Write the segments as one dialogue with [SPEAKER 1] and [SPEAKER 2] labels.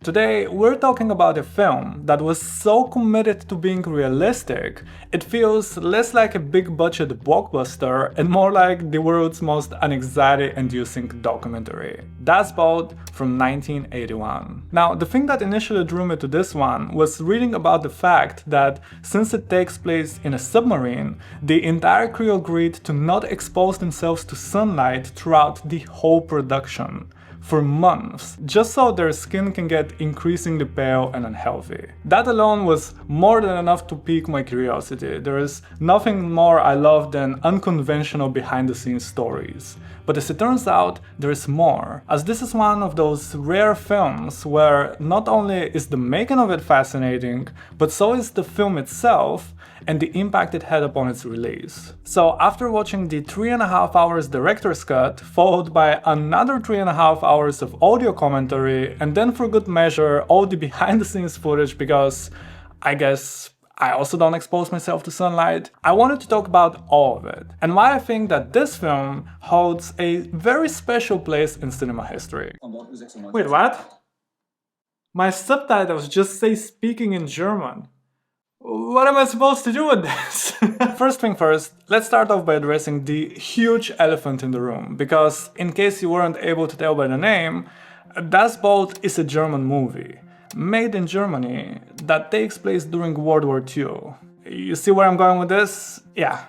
[SPEAKER 1] Today, we're talking about a film that was so committed to being realistic, it feels less like a big-budget blockbuster and more like the world's most anxiety-inducing documentary. Das Boot from 1981. Now, the thing that initially drew me to this one was reading about the fact that since it takes place in a submarine, the entire crew agreed to not expose themselves to sunlight throughout the whole production. For months, just so their skin can get increasingly pale and unhealthy. That alone was more than enough to pique my curiosity. There is nothing more I love than unconventional behind-the-scenes stories. But as it turns out, there is more, as this is one of those rare films where not only is the making of it fascinating, but so is the film itself and the impact it had upon its release. So after watching the 3.5 hours director's cut, followed by another 3.5 hours of audio commentary, and then for good measure all the behind-the-scenes footage because I guess I also don't expose myself to sunlight, I wanted to talk about all of it, and why I think that this film holds a very special place in cinema history. Wait, what? My subtitles just say speaking in German. What am I supposed to do with this? First thing first, let's start off by addressing the huge elephant in the room, because in case you weren't able to tell by the name, Das Boot is a German movie, made in Germany, that takes place during World War II. You see where I'm going with this? Yeah,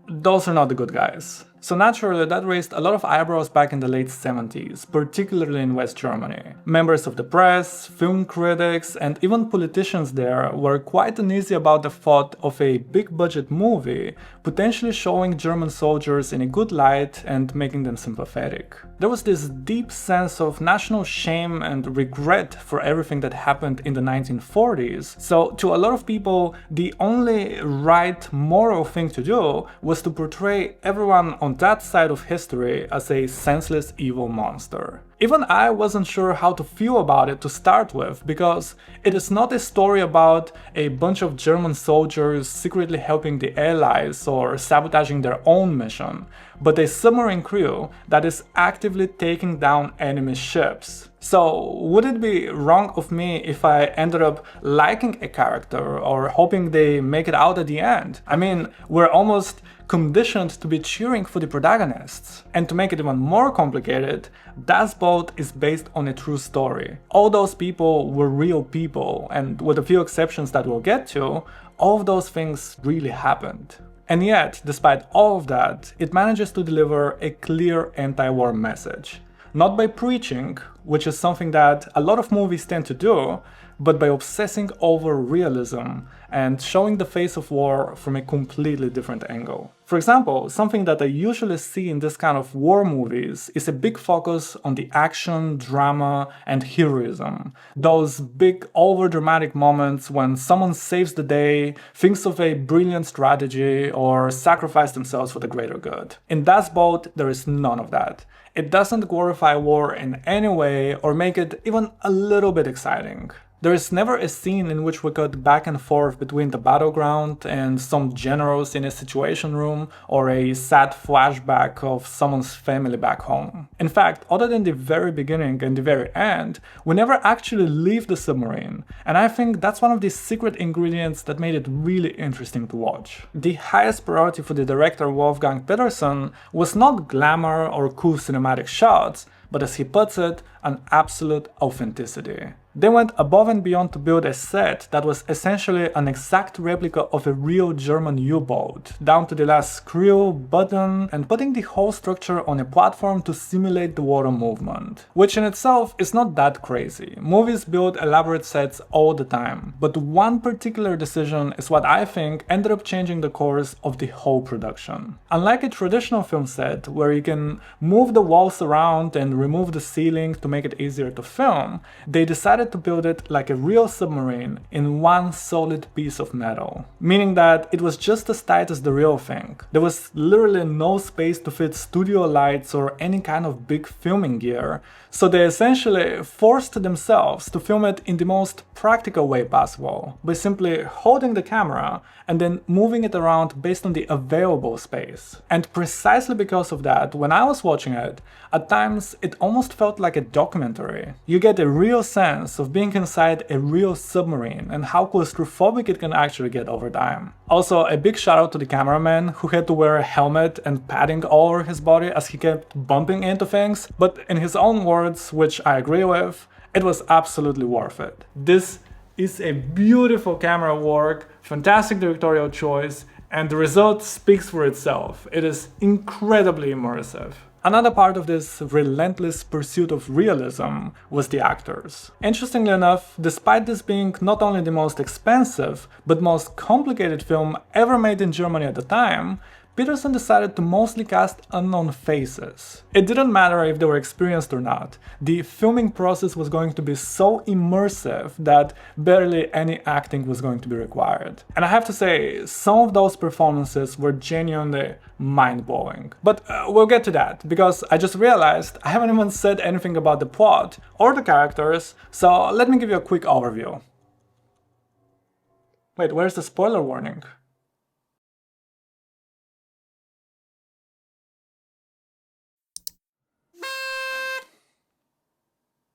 [SPEAKER 1] those are not the good guys. So naturally, that raised a lot of eyebrows back in the late 70s, particularly in West Germany. Members of the press, film critics, and even politicians there were quite uneasy about the thought of a big-budget movie potentially showing German soldiers in a good light and making them sympathetic. There was this deep sense of national shame and regret for everything that happened in the 1940s, so to a lot of people, the only right moral thing to do was to portray everyone on that side of history as a senseless evil monster. Even I wasn't sure how to feel about it to start with, because it is not a story about a bunch of German soldiers secretly helping the Allies or sabotaging their own mission, but a submarine crew that is actively taking down enemy ships. So, would it be wrong of me if I ended up liking a character or hoping they make it out at the end? I mean, we're almost conditioned to be cheering for the protagonists. And to make it even more complicated, Das Boot is based on a true story. All those people were real people, and with a few exceptions that we'll get to, all of those things really happened. And yet, despite all of that, it manages to deliver a clear anti-war message. Not by preaching, which is something that a lot of movies tend to do, but by obsessing over realism and showing the face of war from a completely different angle. For example, something that I usually see in this kind of war movies is a big focus on the action, drama, and heroism. Those big, over-dramatic moments when someone saves the day, thinks of a brilliant strategy, or sacrifice themselves for the greater good. In Das Boot, there is none of that. It doesn't glorify war in any way or make it even a little bit exciting. There is never a scene in which we cut back and forth between the battleground and some generals in a situation room or a sad flashback of someone's family back home. In fact, other than the very beginning and the very end, we never actually leave the submarine, and I think that's one of the secret ingredients that made it really interesting to watch. The highest priority for the director Wolfgang Petersen was not glamour or cool cinematic shots, but as he puts it, an absolute authenticity. They went above and beyond to build a set that was essentially an exact replica of a real German U-boat, down to the last screw, button, and putting the whole structure on a platform to simulate the water movement. Which in itself is not that crazy. Movies build elaborate sets all the time, but one particular decision is what I think ended up changing the course of the whole production. Unlike a traditional film set, where you can move the walls around and remove the ceiling to make it easier to film, they decided to build it like a real submarine in one solid piece of metal. Meaning that it was just as tight as the real thing. There was literally no space to fit studio lights or any kind of big filming gear, so they essentially forced themselves to film it in the most practical way possible, by simply holding the camera and then moving it around based on the available space. And precisely because of that, when I was watching it, at times it almost felt like a documentary. You get a real sense experience of being inside a real submarine and how claustrophobic it can actually get over time. Also, a big shout out to the cameraman who had to wear a helmet and padding all over his body as he kept bumping into things, but in his own words, which I agree with, it was absolutely worth it. This is a beautiful camera work, fantastic directorial choice, and the result speaks for itself. It is incredibly immersive. Another part of this relentless pursuit of realism was the actors. Interestingly enough, despite this being not only the most expensive, but most complicated film ever made in Germany at the time, Peterson decided to mostly cast unknown faces. It didn't matter if they were experienced or not. The filming process was going to be so immersive that barely any acting was going to be required. And I have to say, some of those performances were genuinely mind-blowing. But we'll get to that, because I just realized I haven't even said anything about the plot or the characters, so let me give you a quick overview. Wait, where's the spoiler warning?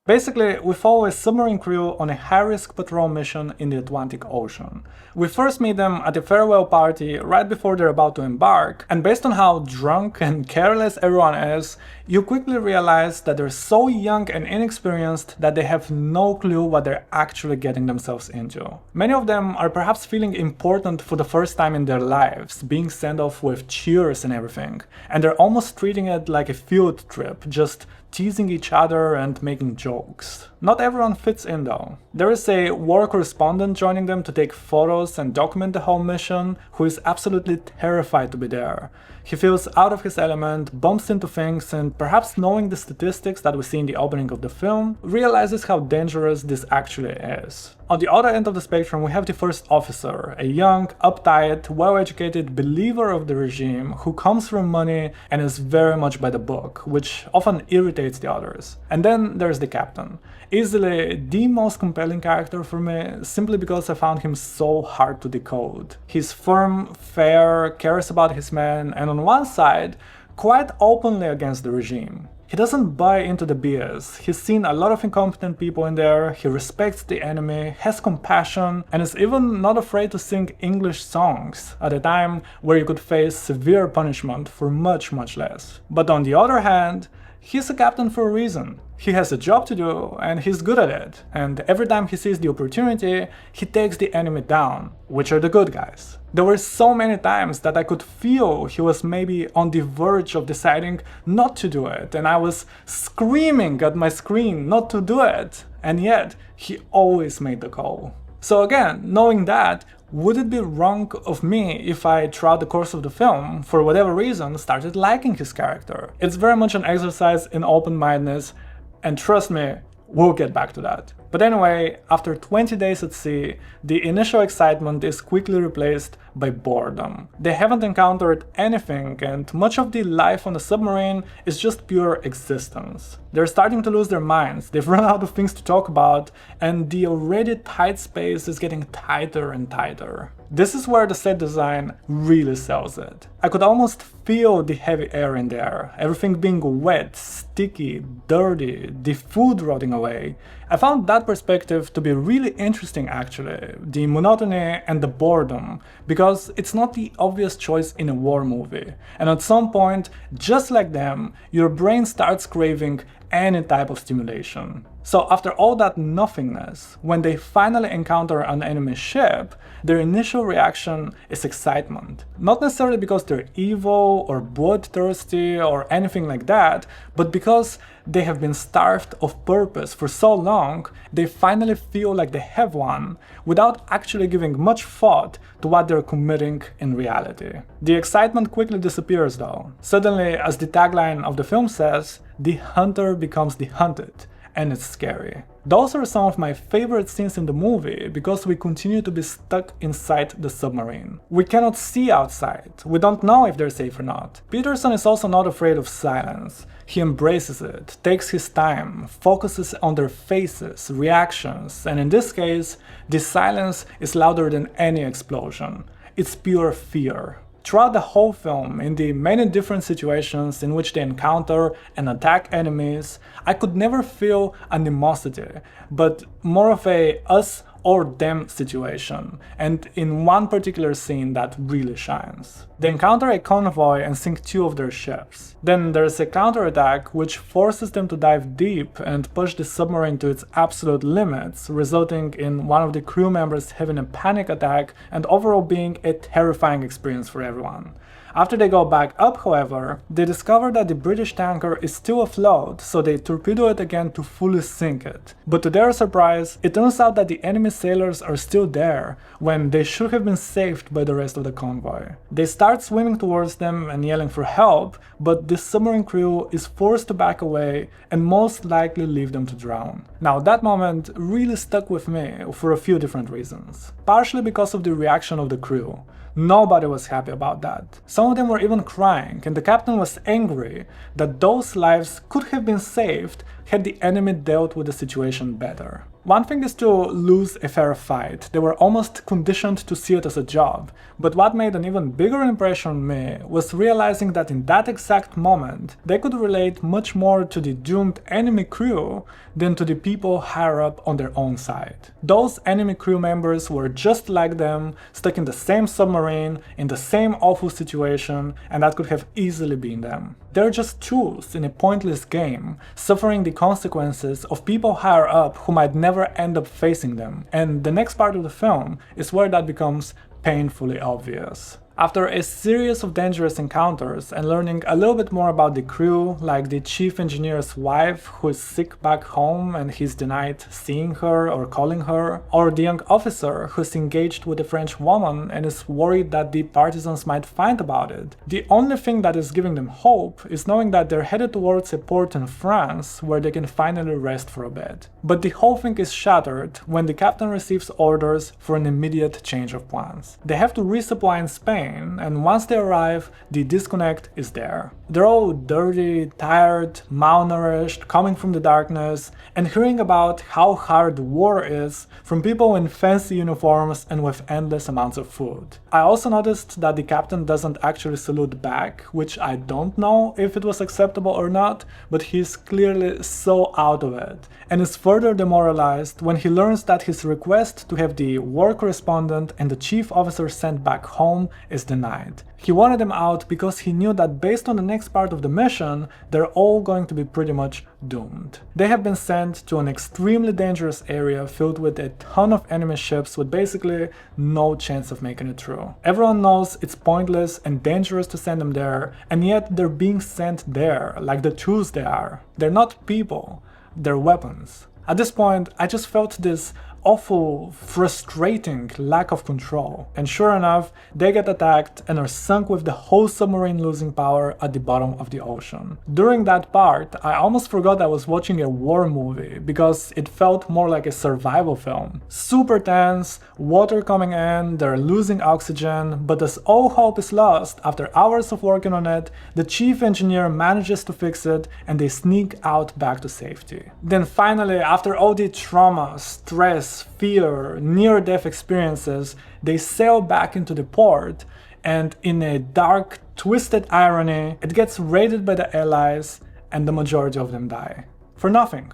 [SPEAKER 1] Basically, we follow a submarine crew on a high-risk patrol mission in the Atlantic Ocean. We first meet them at a farewell party right before they're about to embark, and based on how drunk and careless everyone is, you quickly realize that they're so young and inexperienced that they have no clue what they're actually getting themselves into. Many of them are perhaps feeling important for the first time in their lives, being sent off with cheers and everything, and they're almost treating it like a field trip, just teasing each other and making jokes. Not everyone fits in though. There is a war correspondent joining them to take photos and document the whole mission, who is absolutely terrified to be there. He feels out of his element, bumps into things, and perhaps knowing the statistics that we see in the opening of the film, realizes how dangerous this actually is. On the other end of the spectrum, we have the first officer, a young, uptight, well-educated believer of the regime who comes from money and is very much by the book, which often irritates the others. And then there's the captain. Easily the most compelling character for me, simply because I found him so hard to decode. He's firm, fair, cares about his men, and on one side, quite openly against the regime. He doesn't buy into the BS. He's seen a lot of incompetent people in there, he respects the enemy, has compassion, and is even not afraid to sing English songs at a time where you could face severe punishment for much less. But on the other hand, he's a captain for a reason. He has a job to do, and he's good at it, and every time he sees the opportunity, he takes the enemy down, which are the good guys. There were so many times that I could feel he was maybe on the verge of deciding not to do it, and I was screaming at my screen not to do it, and yet he always made the call. So again, knowing that, would it be wrong of me if I, throughout the course of the film, for whatever reason, started liking his character? It's very much an exercise in open-mindedness, and trust me, we'll get back to that. But anyway, after 20 days at sea, the initial excitement is quickly replaced by boredom. They haven't encountered anything, and much of the life on the submarine is just pure existence. They're starting to lose their minds, they've run out of things to talk about, and the already tight space is getting tighter and tighter. This is where the set design really sells it. I could almost feel the heavy air in there, everything being wet, sticky, dirty, the food rotting away. I found that perspective to be really interesting actually, the monotony and the boredom, because it's not the obvious choice in a war movie, and at some point, just like them, your brain starts craving any type of stimulation. So after all that nothingness, when they finally encounter an enemy ship, their initial reaction is excitement. Not necessarily because they're evil or bloodthirsty or anything like that, but because they have been starved of purpose for so long, they finally feel like they have one, without actually giving much thought to what they're committing in reality. The excitement quickly disappears though. Suddenly, as the tagline of the film says, the hunter becomes the hunted. And it's scary. Those are some of my favorite scenes in the movie, because we continue to be stuck inside the submarine. We cannot see outside, we don't know if they're safe or not. Peterson is also not afraid of silence. He embraces it, takes his time, focuses on their faces, reactions, and in this case, the silence is louder than any explosion. It's pure fear. Throughout the whole film, in the many different situations in which they encounter and attack enemies, I could never feel animosity, but more of a us or them situation, and in one particular scene that really shines. They encounter a convoy and sink 2 of their ships. Then there's a counterattack which forces them to dive deep and push the submarine to its absolute limits, resulting in one of the crew members having a panic attack and overall being a terrifying experience for everyone. After they go back up, however, they discover that the British tanker is still afloat, so they torpedo it again to fully sink it. But to their surprise, it turns out that the enemy sailors are still there, when they should have been saved by the rest of the convoy. They start swimming towards them and yelling for help, but the submarine crew is forced to back away and most likely leave them to drown. Now that moment really stuck with me for a few different reasons. Partially because of the reaction of the crew. Nobody was happy about that. Some of them were even crying, and the captain was angry that those lives could have been saved had the enemy dealt with the situation better. One thing is to lose a fair fight. They were almost conditioned to see it as a job, but what made an even bigger impression on me was realizing that in that exact moment, they could relate much more to the doomed enemy crew than to the people higher up on their own side. Those enemy crew members were just like them, stuck in the same submarine, in the same awful situation, and that could have easily been them. They're just tools in a pointless game, suffering the consequences of people higher up who might never end up facing them, and the next part of the film is where that becomes painfully obvious. After a series of dangerous encounters and learning a little bit more about the crew, like the chief engineer's wife who is sick back home and he's denied seeing her or calling her, or the young officer who's engaged with a French woman and is worried that the partisans might find about it, the only thing that is giving them hope is knowing that they're headed towards a port in France where they can finally rest for a bit. But the whole thing is shattered when the captain receives orders for an immediate change of plans. They have to resupply in Spain, and once they arrive, the disconnect is there. They're all dirty, tired, malnourished, coming from the darkness, and hearing about how hard war is from people in fancy uniforms and with endless amounts of food. I also noticed that the captain doesn't actually salute back, which I don't know if it was acceptable or not, but he's clearly so out of it, and is further demoralized when he learns that his request to have the war correspondent and the chief officer sent back home is denied. He wanted them out because he knew that based on the next part of the mission, they're all going to be pretty much doomed. They have been sent to an extremely dangerous area filled with a ton of enemy ships with basically no chance of making it through. Everyone knows it's pointless and dangerous to send them there, and yet they're being sent there like the tools they are. They're not people, they're weapons. At this point, I just felt this awful, frustrating lack of control. And sure enough, they get attacked and are sunk with the whole submarine losing power at the bottom of the ocean. During that part, I almost forgot I was watching a war movie because it felt more like a survival film. Super tense, water coming in, they're losing oxygen, but as all hope is lost, after hours of working on it, the chief engineer manages to fix it and they sneak out back to safety. Then finally, after all the trauma, stress, fear, near-death experiences, they sail back into the port, and in a dark, twisted irony, it gets raided by the Allies, and the majority of them die. For nothing.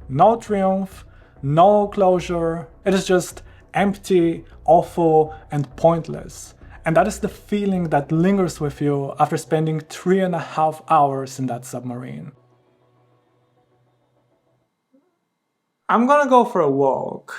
[SPEAKER 1] No triumph, no closure, it is just empty, awful, and pointless. And that is the feeling that lingers with you after spending 3.5 hours in that submarine. I'm gonna go for a walk.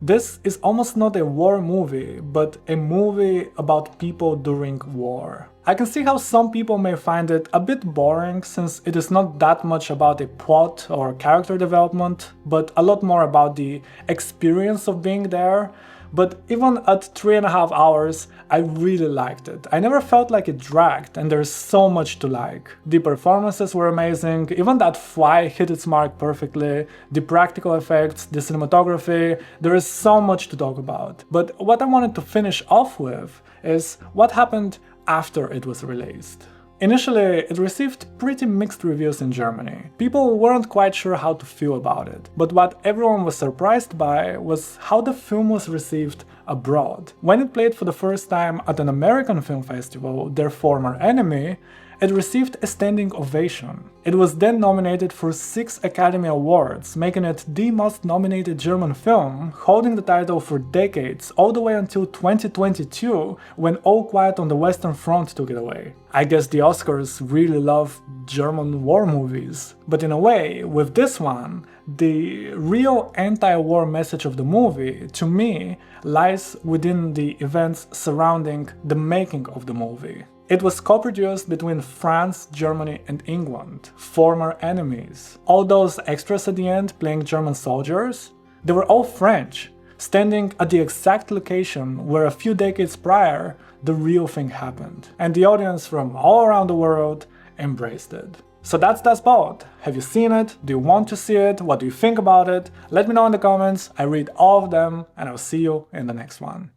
[SPEAKER 1] This is almost not a war movie, but a movie about people during war. I can see how some people may find it a bit boring since it is not that much about a plot or character development, but a lot more about the experience of being there. But even at 3.5 hours, I really liked it. I never felt like it dragged, and there's so much to like. The performances were amazing, even that fly hit its mark perfectly, the practical effects, the cinematography, there is so much to talk about. But what I wanted to finish off with is what happened after it was released. Initially, it received pretty mixed reviews in Germany. People weren't quite sure how to feel about it, but what everyone was surprised by was how the film was received abroad. When it played for the first time at an American film festival, their former enemy, it received a standing ovation. It was then nominated for 6 Academy Awards, making it the most nominated German film, holding the title for decades, all the way until 2022, when All Quiet on the Western Front took it away. I guess the Oscars really love German war movies. But in a way, with this one, the real anti-war message of the movie, to me, lies within the events surrounding the making of the movie. It was co-produced between France, Germany and England, former enemies. All those extras at the end playing German soldiers, they were all French, standing at the exact location where a few decades prior the real thing happened. And the audience from all around the world embraced it. So that's Das Boot. Have you seen it? Do you want to see it? What do you think about it? Let me know in the comments, I read all of them, and I'll see you in the next one.